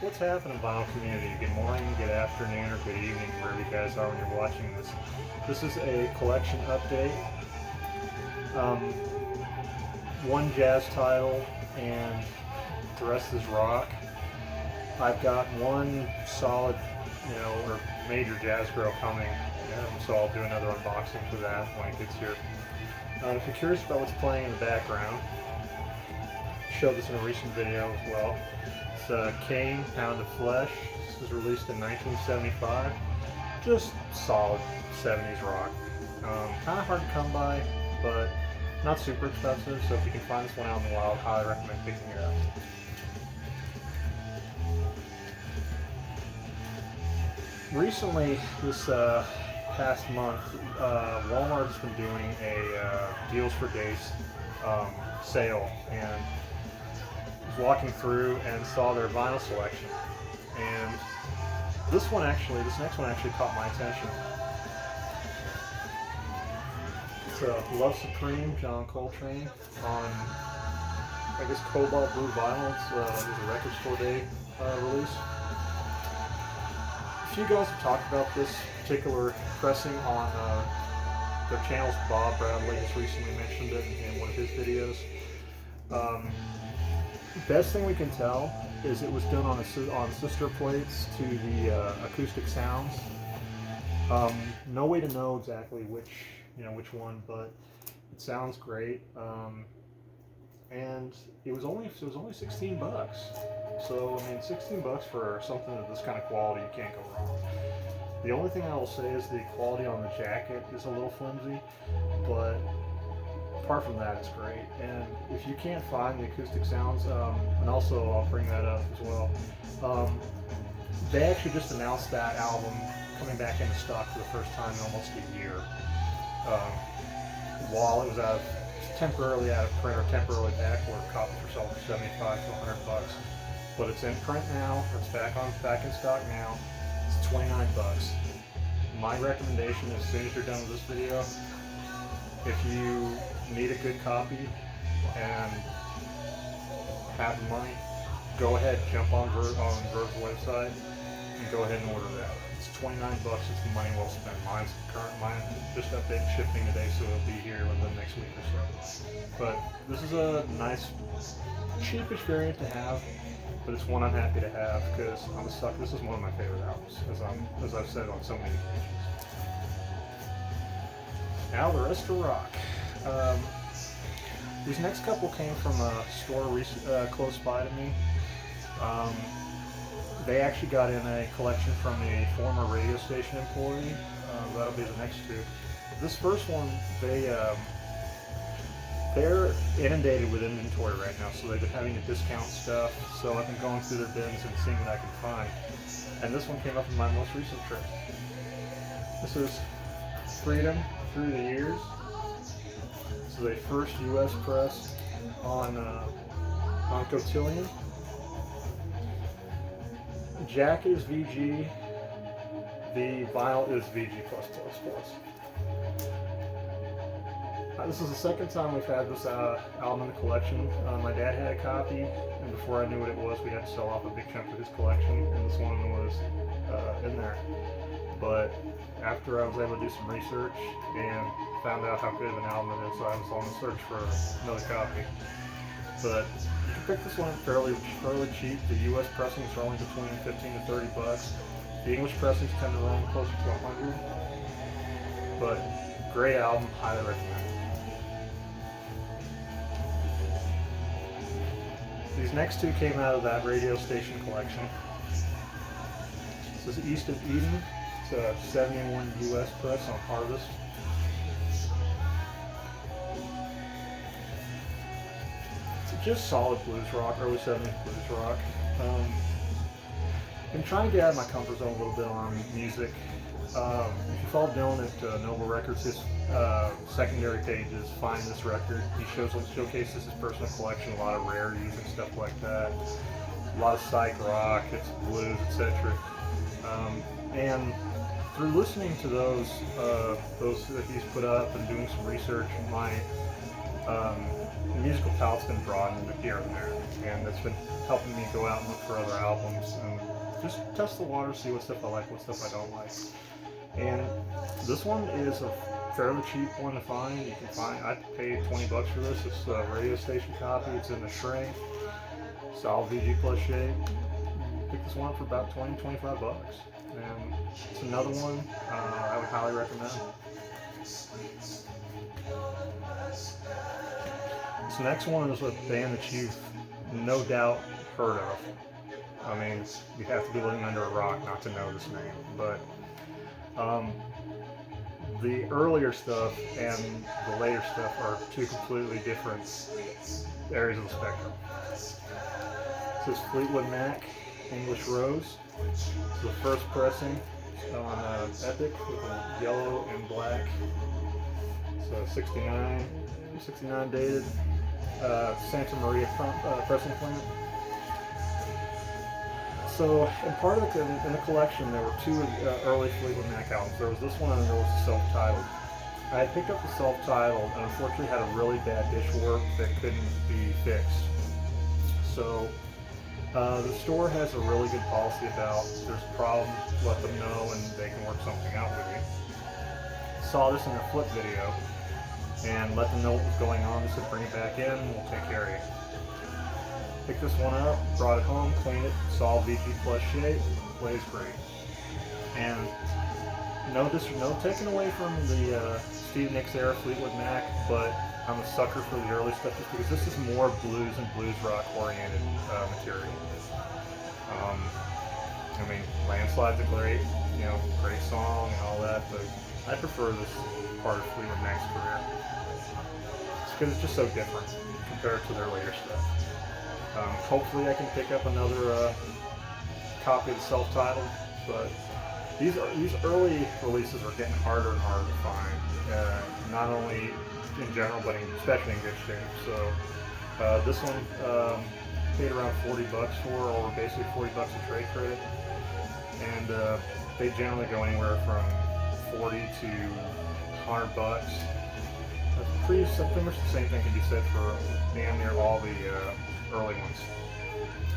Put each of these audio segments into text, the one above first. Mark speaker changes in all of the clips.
Speaker 1: What's happening, vinyl community? Good morning, good afternoon, or good evening, wherever you guys are when you're watching this. This is a collection update. Um, One jazz title, and the rest is rock. I've got one solid, or major jazz girl coming, so I'll do another unboxing for that when it gets here. If you're curious about what's playing in the background, I showed this in a recent video as well. It's Cane, Pound of Flesh. This was released in 1975. Just solid 70s rock. Kind of hard to come by, but not super expensive, so if you can find this one out in the wild, highly recommend picking it up. Recently, this past month, Walmart has been doing a Deals for Days sale, and I was walking through and saw their vinyl selection, and this next one actually caught my attention. It's Love Supreme, John Coltrane, on, I guess, Cobalt Blue vinyl. It was a Record Store Day release. A few guys have talked about this particular pressing on their channels. Bob Bradley has recently mentioned it in one of his videos. Best thing we can tell is it was done on sister plates to the acoustic sounds. No way to know exactly which one, but it sounds great. And it was only $16. So I mean, $16 for something of this kind of quality, you can't go wrong. The only thing I will say is the quality on the jacket is a little flimsy, but apart from that, it's great. And if you can't find the acoustic sounds, and also I'll bring that up as well, they actually just announced that album coming back into stock for the first time in almost a year. While it was temporarily out of print or temporarily backorder, copies were sold for $75 to $100. But it's in print now, or it's back in stock now. It's $29. My recommendation, as soon as you're done with this video, if you need a good copy and have the money, go ahead, jump on Verve's website and go ahead and order that. It's $29. It's the money well spent. Mine just updated shipping today, so it'll be here within the next week or so. But this is a nice, cheapish variant to have, but it's one I'm happy to have because I'm a sucker. This is one of my favorite albums, as I've said on so many occasions. Now the rest are rock. These next couple came from a store close by to me. They actually got in a collection from a former radio station employee. That'll be the next two. This first one, they're inundated with inventory right now, so they've been having to discount stuff. So I've been going through their bins and seeing what I can find. And this one came up in my most recent trip. This is Freedom Through the Years. This is a first U.S. press on Cotillion. Jacket is VG. The vinyl is VG+++. This is the second time we've had this album in the collection. My dad had a copy, and before I knew what it was, we had to sell off a big chunk of his collection, and this one was in there. But after I was able to do some research and found out how good of an album it is, so I was on the search for another copy. But you can pick this one up fairly cheap. The U.S. pressings are only between $15 to $30. The English pressings tend to run closer to $100. But great album, highly recommend. These next two came out of that radio station collection. This is East of Eden. It's a 71 U.S. press on Harvest. It's just solid blues rock, early 70s blues rock. Been trying to get out of my comfort zone a little bit on music. If you follow Dylan at Noble Records, his secondary pages, find this record. He showcases his personal collection, a lot of rarities and stuff like that. A lot of psych rock, it's blues, etc. And through listening to those that he's put up and doing some research, my musical palate's been broadened here and there, and it's been helping me go out and look for other albums and just test the water, see what stuff I like, what stuff I don't like. And this one is a fairly cheap one to find. You can find, I paid 20 bucks for this. It's a radio station copy. It's in the shrink, solid VG plus shape. Pick this one up for about 20, 25 bucks. And it's another one I would highly recommend. This next one is a band that you've no doubt heard of. I mean, you have to be living under a rock not to know this name, but the earlier stuff and the later stuff are two completely different areas of the spectrum. This is Fleetwood Mac, English Rose. It's the first pressing on Epic with a yellow and black. So 69 dated Santa Maria pressing plant. So, and part of in the collection, there were two early Fleetwood Mac albums. There was this one and there was the self-titled. I had picked up the self-titled and unfortunately had a really bad dish work that couldn't be fixed. So, the store has a really good policy about if there's a problem, let them know and they can work something out with you. Saw this in a flip video and let them know what was going on. They said bring it back in, we'll take care of you. Picked this one up, brought it home, cleaned it, solid VG plus shape, plays great. And no taken away from the Steve Nicks era Fleetwood Mac, but I'm a sucker for the early stuff just because this is more blues and blues rock oriented material. I mean, Landslide's a great song and all that, but I prefer this part of Fleetwood Mac's career. It's because it's just so different compared to their later stuff. Hopefully I can pick up another copy of the self-titled, but these early releases are getting harder and harder to find, not only in general, but especially in good shape. So this one paid around 40 bucks for, or basically 40 bucks a trade credit, and they generally go anywhere from 40 to 100 bucks. That's pretty much the same thing can be said for damn near all the early ones.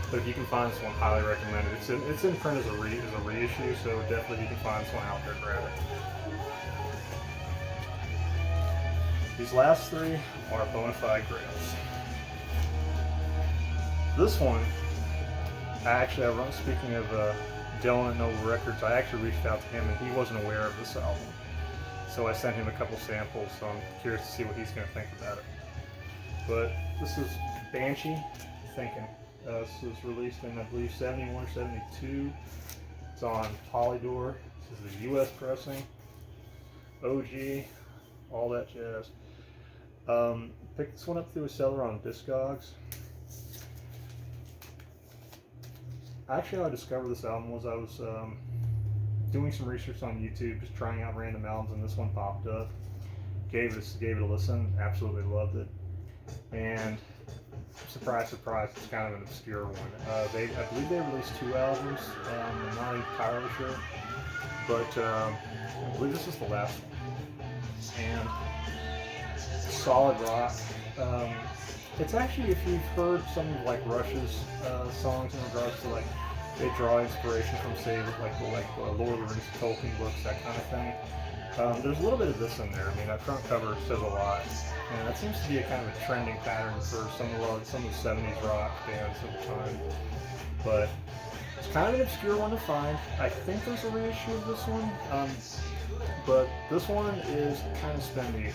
Speaker 1: But if you can find this one, highly recommend it. It's in print as a reissue, so definitely if you can find this one out there, grab it. These last three are bona fide grails. This one, speaking of Dylan and Nova Records, I actually reached out to him and he wasn't aware of this album. So I sent him a couple samples, so I'm curious to see what he's going to think about it. But this is Banshee, Thinking. This was released in, I believe, 71 or 72. It's on Polydor. This is the US pressing. OG, all that jazz. Picked this one up through a seller on Discogs. Actually, how I discovered this album was I was doing some research on YouTube, just trying out random albums, and this one popped up. Gave it a listen, absolutely loved it. And surprise, surprise, it's kind of an obscure one. I believe they released 2 albums. I'm not entirely sure, but I believe this is the last one. And solid rock. It's actually, if you've heard some of like Rush's songs in regards to like they draw inspiration from, say, like Lord of the Rings, Tolkien books, that kind of thing. There's a little bit of this in there. I mean, that front cover says a lot, and that seems to be a kind of a trending pattern for some of the 70s rock bands of the time. But it's kind of an obscure one to find. I think there's a reissue of this one, but this one is kind of spendy.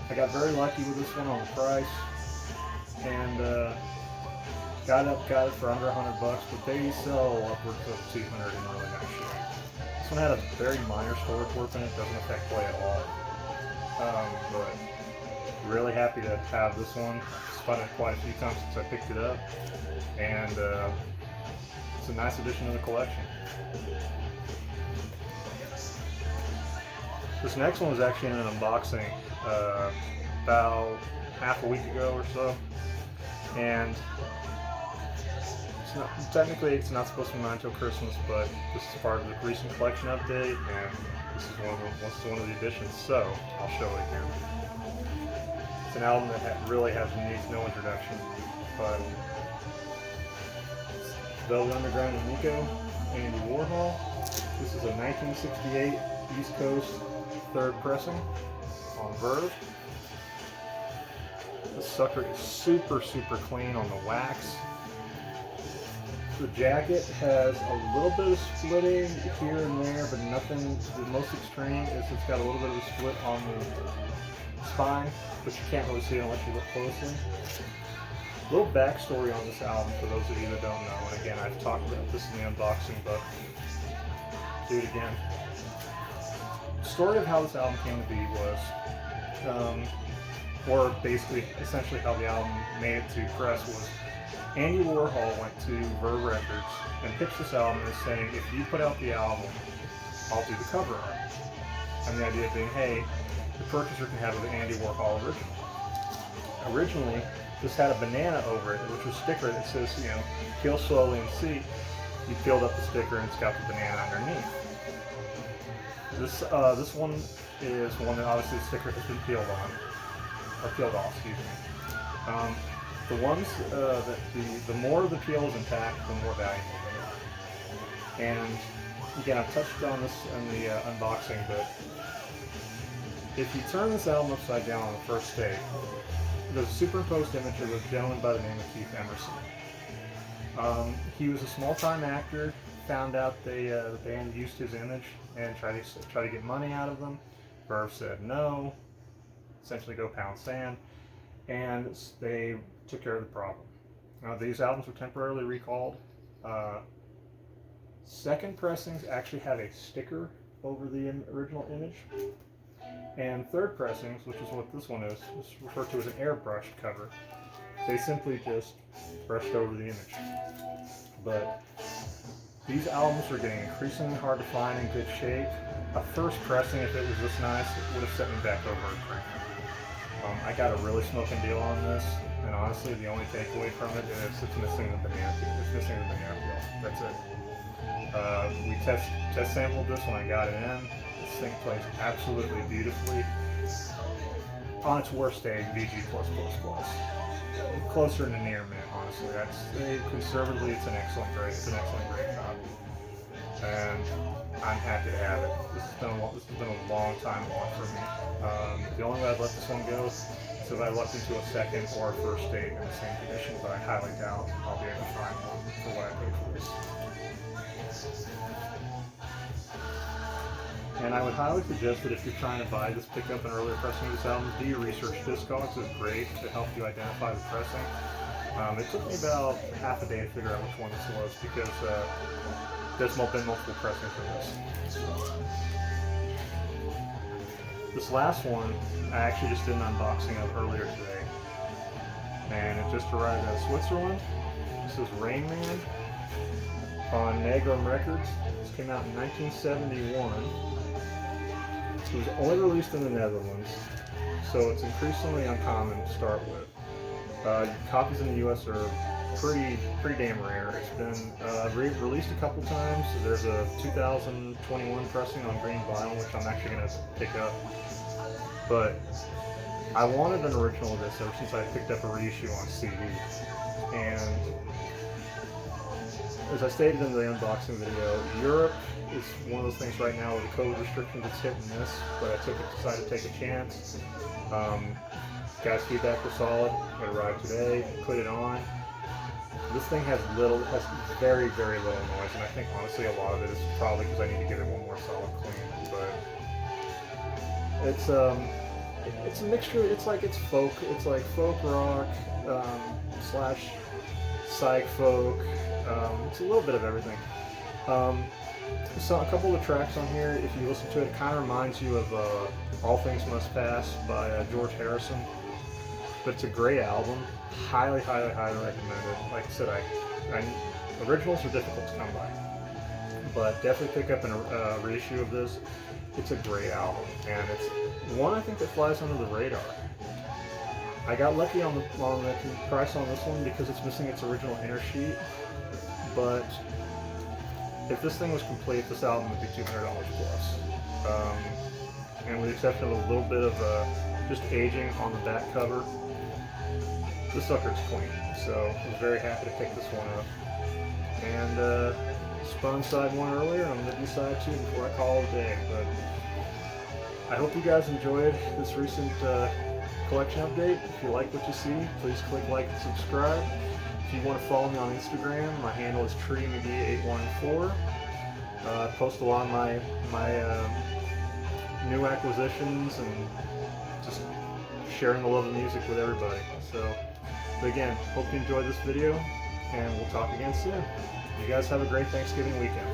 Speaker 1: I got very lucky with this one on the price, and got it for under 100 bucks, but they sell upwards of 200 in really nice shape. This one had a very minor storage warp in it, doesn't affect play at all. But really happy to have this one. I've spun it quite a few times since I picked it up, and it's a nice addition to the collection. This next one was actually in an unboxing about half a week ago or so, and technically it's not supposed to be mine until Christmas, but this is part of the recent collection update, and this is one of the additions, so I'll show it again. It's an album that really needs no introduction. But Velvet Underground and Nico, Andy Warhol. This is a 1968 East Coast third pressing on Verve. The sucker is super clean on the wax. The jacket has a little bit of splitting here and there, but nothing. The most extreme is it's got a little bit of a split on the spine, but you can't really see it unless you look closely. A little backstory on this album for those of you that don't know, and again, I've talked about this in the unboxing, but do it again. The story of how this album came to be was, or basically, essentially how the album made it to press was, Andy Warhol went to Verve Records and pitched this album as saying, if you put out the album, I'll do the cover art. And the idea being, hey, the purchaser can have an Andy Warhol original. Originally, this had a banana over it, which was a sticker that says, you know, peel slowly and see. You peeled up the sticker and it's got the banana underneath. This one is one that obviously the sticker has been peeled on, or peeled off, excuse me. The ones that the more the peel is intact, the more valuable they are. And again, I've touched on this in the unboxing, but if you turn this album upside down on the first take, there's a superimposed image of a gentleman by the name of Keith Emerson. He was a small-time actor. Found out the band used his image and tried to get money out of them. Verve said no. Essentially, go pound sand, and they took care of the problem. These albums were temporarily recalled. Second pressings actually have a sticker over the original image, and third pressings, which is what this one is referred to as an airbrushed cover. They simply just brushed over the image. But these albums are getting increasingly hard to find in good shape. A first pressing, if it was this nice, it would have set me back over a cream. I got a really smoking deal on this, and honestly, the only takeaway from it is it's missing the banana peel. It's missing the banana peel. That's it. We test sampled this when I got it in. This thing plays absolutely beautifully. On its worst day, VG+++. Closer to near mint, honestly. Conservatively, it's an excellent grade. It's an excellent grade copy, and I'm happy to have it. This has been a long time on for me. The only way I'd let this one go is if I lucked into a second or a first date in the same condition, but I highly doubt I'll be able to find one for what I paid for this. And I would highly suggest that if you're trying to buy this, pick up an earlier pressing of this album, do your research. Discogs is great to help you identify the pressing. It took me about half a day to figure out which one this was because there's been multiple pressings for this. This last one, I actually just did an unboxing of earlier today, and it just arrived out of Switzerland. This is Rain Man on Negrum Records. This came out in 1971. It was only released in the Netherlands, so it's increasingly uncommon to start with. Copies in the US are pretty damn rare. It's been released a couple times. There's a 2021 pressing on green vinyl, which I'm actually going to pick up. But I wanted an original of this ever since I picked up a reissue on CD. And as I stated in the unboxing video, Europe is one of those things right now where the COVID restrictions is hit and miss, but I decided to take a chance. Guys' feedback was solid. It arrived today, put it on. This thing has very little noise, and I think honestly a lot of it is probably because I need to give it one more solid clean. But it's a mixture. It's like folk rock slash psych folk. It's a little bit of everything. So a couple of the tracks on here, if you listen to it, kind of reminds you of All Things Must Pass by George Harrison. But it's a great album. Highly recommend it. Like I said, originals are difficult to come by, but definitely pick up a reissue of this. It's a great album, and it's one I think that flies under the radar. I got lucky on the price on this one because it's missing its original inner sheet, but if this thing was complete, this album would be $200 plus. And with the exception of a little bit of just aging on the back cover. The sucker's clean, so I was very happy to pick this one up. And spun side one earlier, and I'm going to do side two before I call it a day. But I hope you guys enjoyed this recent collection update. If you like what you see, please click like and subscribe. If you want to follow me on Instagram, my handle is TreeMcGee814. I post a lot of my new acquisitions and just sharing the love of music with everybody. So, but again, hope you enjoyed this video, and we'll talk again soon. You guys have a great Thanksgiving weekend.